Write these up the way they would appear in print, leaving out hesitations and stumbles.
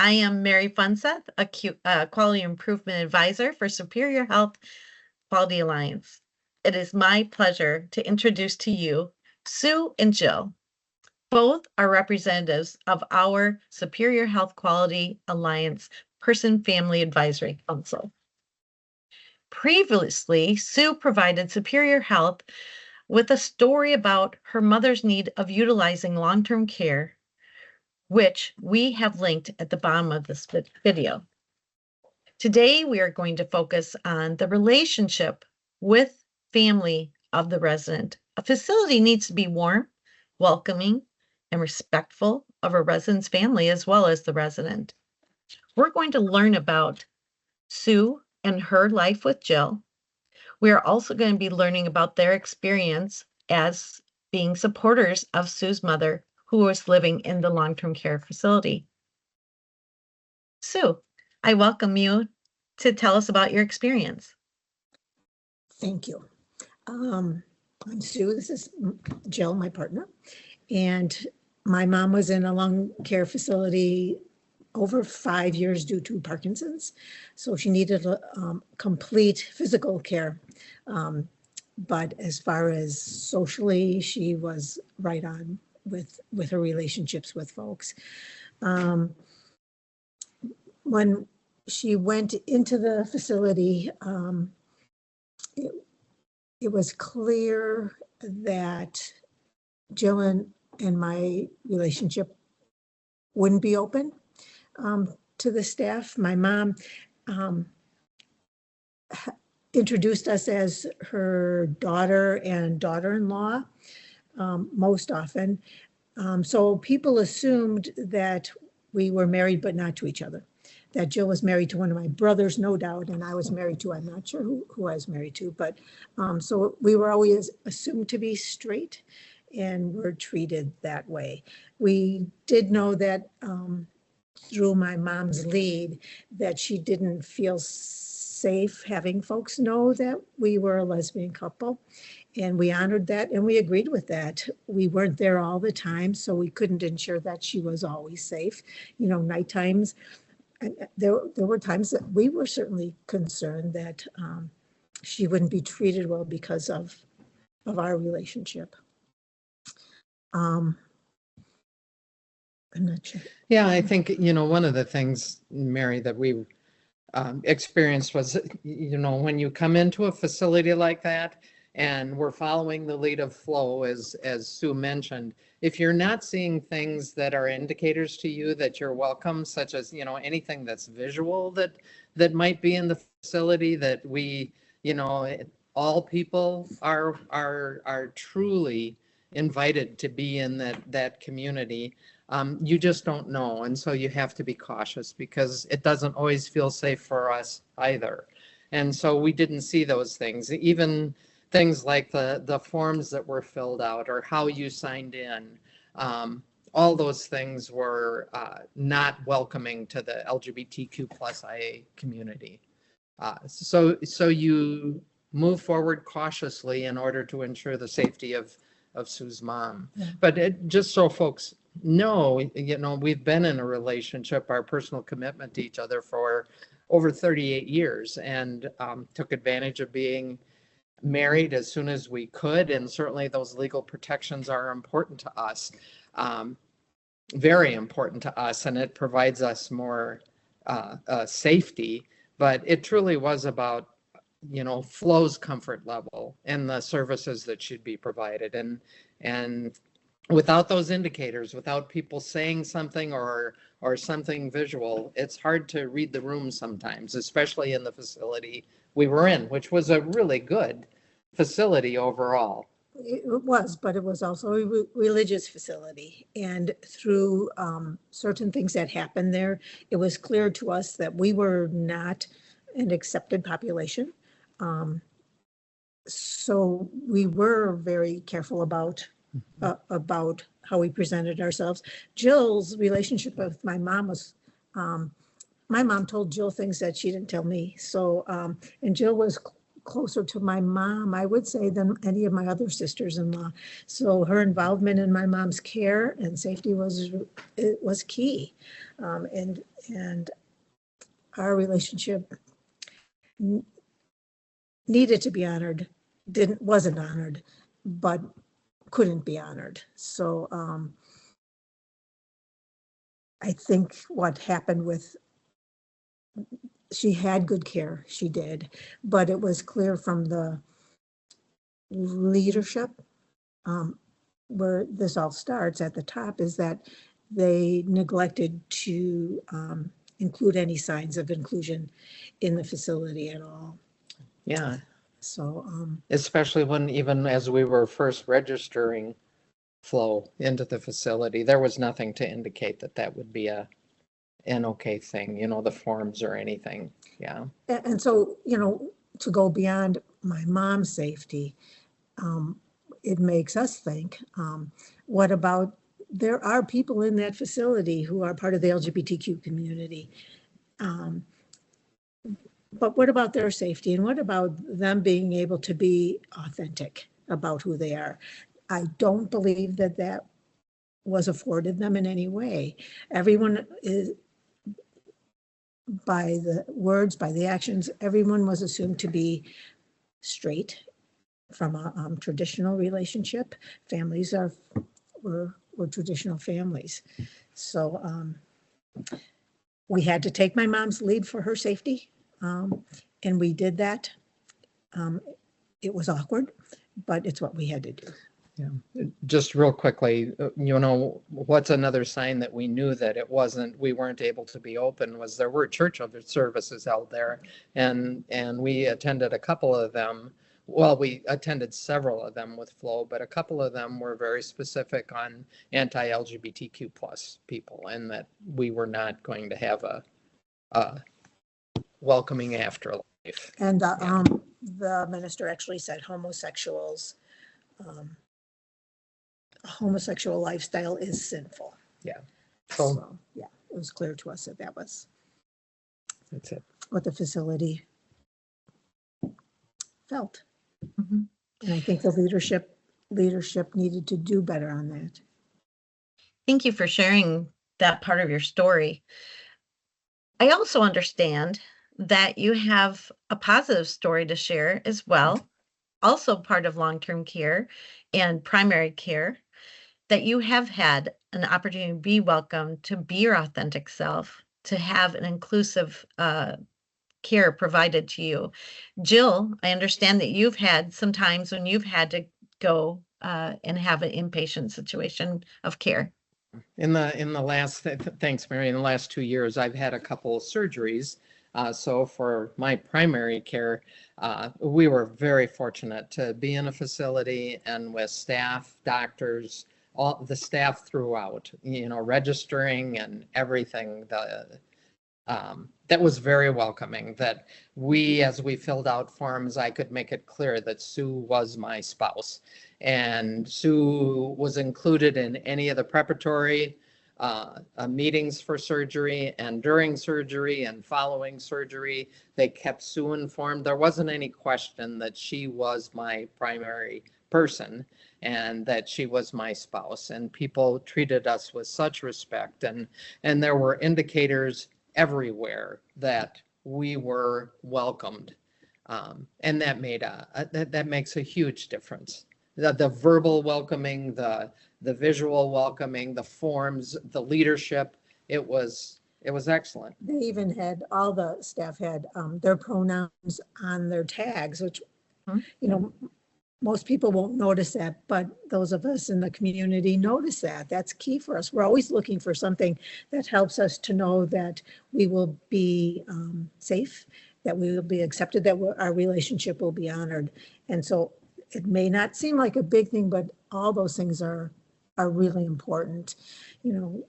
I am Mary Funseth, a Quality Improvement Advisor for Superior Health Quality Alliance. It is my pleasure to introduce to you Sue and Jill. Both are representatives of our Superior Health Quality Alliance Person Family Advisory Council. Previously, Sue provided Superior Health with a story about her mother's need of utilizing long-term care, which we have linked at the bottom of this video. Today, we are going to focus on the relationship with family of the resident. A facility needs to be warm, welcoming, and respectful of a resident's family as well as the resident. We're going to learn about Sue and her life with Jill. We are also going to be learning about their experience as being supporters of Sue's mother, who was living in the long-term care facility. Sue, I welcome you to tell us about your experience. Thank you. I'm Sue. This is Jill, my partner. And my mom was in a long care facility over 5 years due to Parkinson's. So she needed complete physical care. But as far as socially, she was right on with her relationships with folks. When she went into the facility, it was clear that Jill and my relationship wouldn't be open to the staff. My mom introduced us as her daughter and daughter-in-law most often. So people assumed that we were married, but not to each other. That Jill was married to one of my brothers, no doubt, and I was married to, I'm not sure who I was married to, but so we were always assumed to be straight and were treated that way. We did know that through my mom's lead that she didn't feel safe having folks know that we were a lesbian couple. And we honored that and we agreed with that. We weren't there all the time, so we couldn't ensure that she was always safe. You know, night times, there were times that we were certainly concerned that she wouldn't be treated well because of our relationship. I'm not sure. Yeah, I think, one of the things, Mary, that we experienced was, when you come into a facility like that, and we're following the lead of flow, as Sue mentioned, if you're not seeing things that are indicators to you that you're welcome, such as, anything that's visual that might be in the facility, that we, all people are truly invited to be in that community. You just don't know. And so you have to be cautious because it doesn't always feel safe for us either. And so we didn't see those things, even things like the forms that were filled out or how you signed in. All those things were not welcoming to the LGBTQ plus IA community. So you move forward cautiously in order to ensure the safety of Sue's mom. Yeah. But just so folks know, we've been in a relationship, our personal commitment to each other for over 38 years and took advantage of being married as soon as we could. And certainly those legal protections are important to us, very important to us, and it provides us more safety. But it truly was about, Flow's comfort level and the services that should be provided. And without those indicators, without people saying something or something visual, it's hard to read the room sometimes, especially in the facility we were in, which was a really good facility overall. It was, but it was also a religious facility. And through certain things that happened there, it was clear to us that we were not an accepted population. So we were very careful about how we presented ourselves. Jill's relationship with my mom was, my mom told Jill things that she didn't tell me. So, and Jill was closer to my mom, I would say, than any of my other sisters-in-law. So her involvement in my mom's care and safety was key. And our relationship needed to be honored, wasn't honored, but couldn't be honored. So I think what happened she had good care, she did, but it was clear from the leadership, where this all starts at the top, is that they neglected to include any signs of inclusion in the facility at all. Yeah, So especially when, even as we were first registering Flo into the facility, there was nothing to indicate that that would be an okay thing, the forms or anything. Yeah. and so, to go beyond my mom's safety, it makes us think, what about, there are people in that facility who are part of the LGBTQ community. But what about their safety, and what about them being able to be authentic about who they are? I don't believe that was afforded them in any way. Everyone is, by the words, by the actions, everyone was assumed to be straight from a traditional relationship. Families were traditional families. So we had to take my mom's lead for her safety, and we did that. It was awkward, but it's what we had to do. Yeah. Just real quickly, what's another sign that we knew that we weren't able to be open, was there were church services held there, and we attended a couple of them. Well, we attended several of them with Flo, but a couple of them were very specific on anti-LGBTQ plus people, and that we were not going to have a welcoming afterlife. And Yeah. the minister actually said homosexual lifestyle is sinful. Yeah. So yeah, it was clear to us that was That's it. what the facility felt. Mhm. And I think the leadership needed to do better on that. Thank you for sharing that part of your story. I also understand that you have a positive story to share as well, also part of long-term care and primary care, that you have had an opportunity to be welcome, to be your authentic self, to have an inclusive care provided to you. Jill, I understand that you've had some times when you've had to go and have an inpatient situation of care. In the last, thanks, Mary, in the last 2 years, I've had a couple of surgeries. So for my primary care, we were very fortunate to be in a facility and with staff, doctors, all the staff throughout, registering and everything. That was very welcoming, that as we filled out forms, I could make it clear that Sue was my spouse. And Sue was included in any of the preparatory meetings for surgery, and during surgery and following surgery. They kept Sue informed. There wasn't any question that she was my primary person and that she was my spouse. And people treated us with such respect. And there were indicators everywhere that we were welcomed. And that makes a huge difference. The verbal welcoming, the visual welcoming, the forms, the leadership, it was excellent. They even had, all the staff had their pronouns on their tags, which, most people won't notice that, but those of us in the community notice that. That's key for us. We're always looking for something that helps us to know that we will be safe, that we will be accepted, that our relationship will be honored. And so it may not seem like a big thing, but all those things are really important, for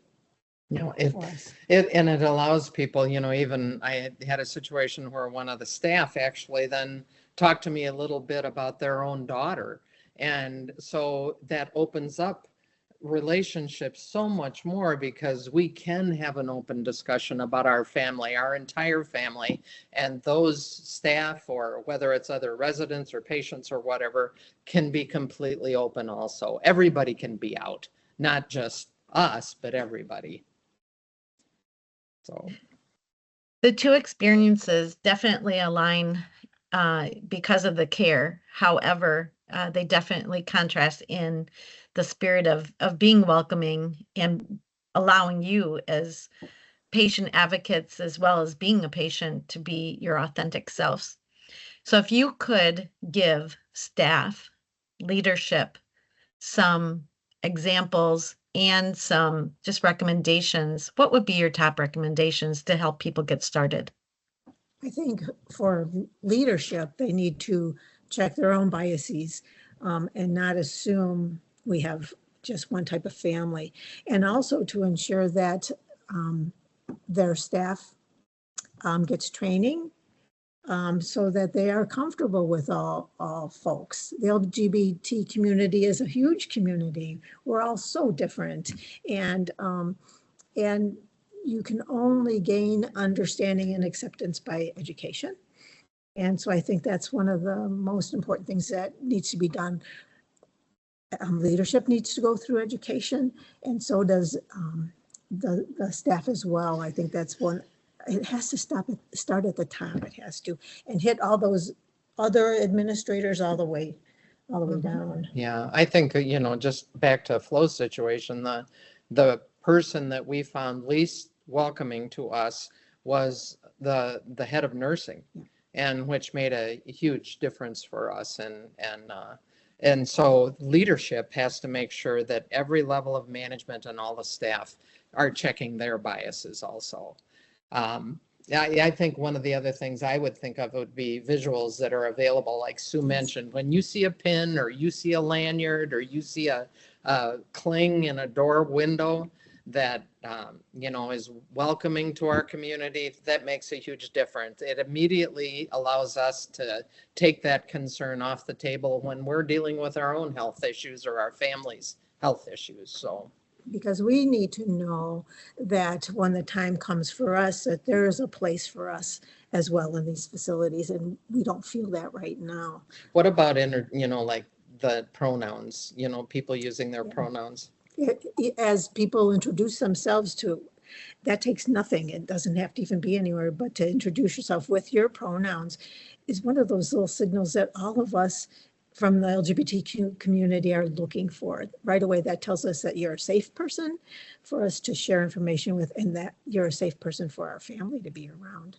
us. It allows people, even I had a situation where one of the staff actually then talked to me a little bit about their own daughter. And so that opens up relationships so much more because we can have an open discussion about our family, our entire family, and those staff, or whether it's other residents or patients or whatever, can be completely open also. Everybody can be out, not just us, but everybody. So The two experiences definitely align because of the care. However, they definitely contrast in the spirit of being welcoming and allowing you as patient advocates, as well as being a patient, to be your authentic selves. So if you could give staff, leadership, some examples and some just recommendations, what would be your top recommendations to help people get started? I think for leadership, they need to check their own biases and not assume we have just one type of family. And also to ensure that their staff gets training so that they are comfortable with all folks. The LGBT community is a huge community. We're all so different. And you can only gain understanding and acceptance by education. And so I think that's one of the most important things that needs to be done. Leadership needs to go through education, and so does the staff as well. I think that's one. It has to start at the top. It has to, and hit all those other administrators all the way down. yeah, I think, just back to Flo's situation, the person that we found least welcoming to us was the head of nursing, and which made a huge difference for us. And so leadership has to make sure that every level of management and all the staff are checking their biases also. I think one of the other things I would think of would be visuals that are available, like Sue mentioned. When you see a pin, or you see a lanyard, or you see a cling in a door window that is welcoming to our community, that makes a huge difference. It immediately allows us to take that concern off the table when we're dealing with our own health issues or our family's health issues. So because we need to know that when the time comes for us, that there is a place for us as well in these facilities, and we don't feel that right now. What about like the pronouns, people using their pronouns? As people introduce themselves to, that takes nothing. It doesn't have to even be anywhere, but to introduce yourself with your pronouns is one of those little signals that all of us from the LGBTQ community are looking for. Right away, that tells us that you're a safe person for us to share information with, and that you're a safe person for our family to be around.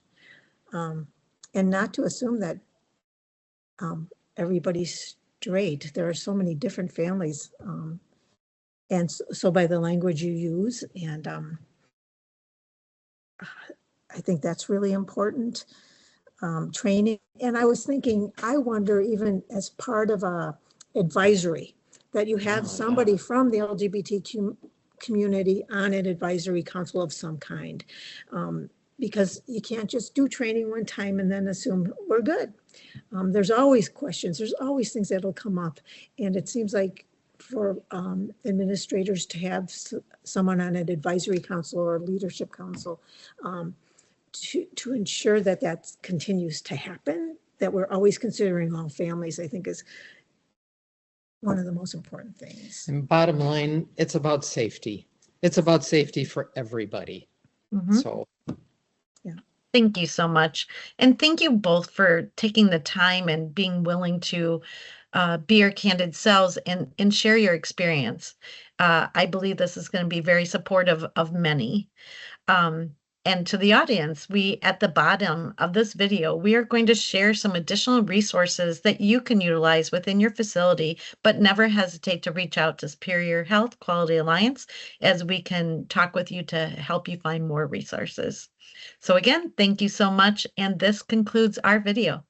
And not to assume that everybody's straight. There are so many different families. And so by the language you use, and I think that's really important. Training. And I was thinking, I wonder, even as part of a advisory, that you have somebody from the LGBTQ community on an advisory council of some kind. Because you can't just do training one time and then assume we're good. There's always questions. There's always things that'll come up. And it seems like for administrators to have someone on an advisory council or leadership council to ensure that that continues to happen, that we're always considering all families, I think is one of the most important things. And bottom line, it's about safety. It's about safety for everybody. So thank you so much. And thank you both for taking the time and being willing to be your candid selves and share your experience. I believe this is going to be very supportive of many. And to the audience, at the bottom of this video, we are going to share some additional resources that you can utilize within your facility, but never hesitate to reach out to Superior Health Quality Alliance, as we can talk with you to help you find more resources. So again, thank you so much. And this concludes our video.